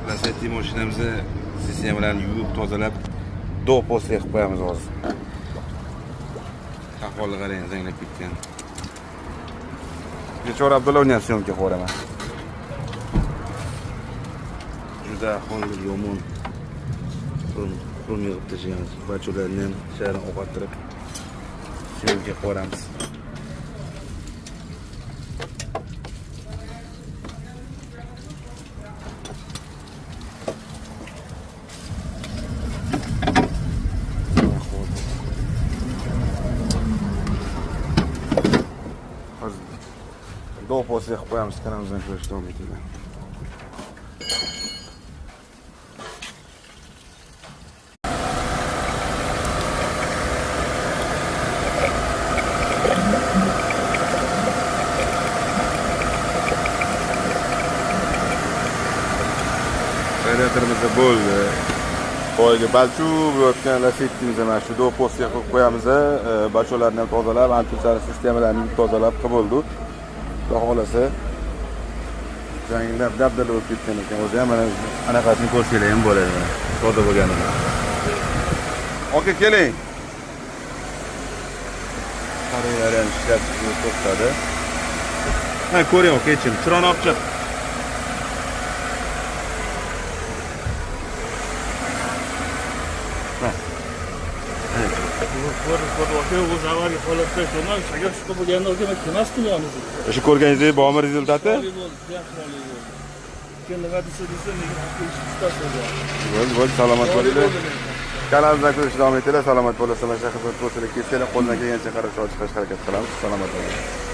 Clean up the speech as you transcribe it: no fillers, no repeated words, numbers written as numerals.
Lasetti mashinamizni sistemalarni yuvib, tozalab, dog' po'sti qilib qo'yamiz hozir. Ahvolga qarang, zanglab ketgan. Kechor Abdullovning ham syomka qo'raman. Juda ahvol yomon. Qurm yig'ib tashlamiz. Bacholarni ham shaharni oqartirib syomka qo'ramiz. Dog' po'sti qilib qo'yamiz, kanalimizni ko'rishni davom etinglar. Radiatorimiz bo'ldi. Boyga balchuv bo'layotgan lasettimizni mana shu dog' po'stiga qo'yib qo'yamiz. Bacholarni ham tozalab, antivirus sistemalarni tozalab qilib bo'ldi. Xudo xolasa zanglab dabdala bo'lib ketgan ekan. O'zi ham mana anaqasini ko'rsanglar ham bo'ladi. Toza bo'lganini. Aka keling. Qaranglar ham ishlab to'xtadi. Ha, ko'ring, kechim. Chiroqni olib chiq. O'z avvalgi holatda ko'rmay, agar shu bo'lganda o'zim kelmasdim yoningizga. Shu ko'rganingizdek bormi rezultati? Nima desa, nega ish ustasi Bo'ldi, salomat bo'linglar. Kanalimizdan ko'rishni davom etinglar. Salomat bo'lasiz. Mana shu xizmat bo'lsa, kelsalar qo'ldan kelgancha qarashga chiqishga harakat qilamiz. Salomat bo'ling.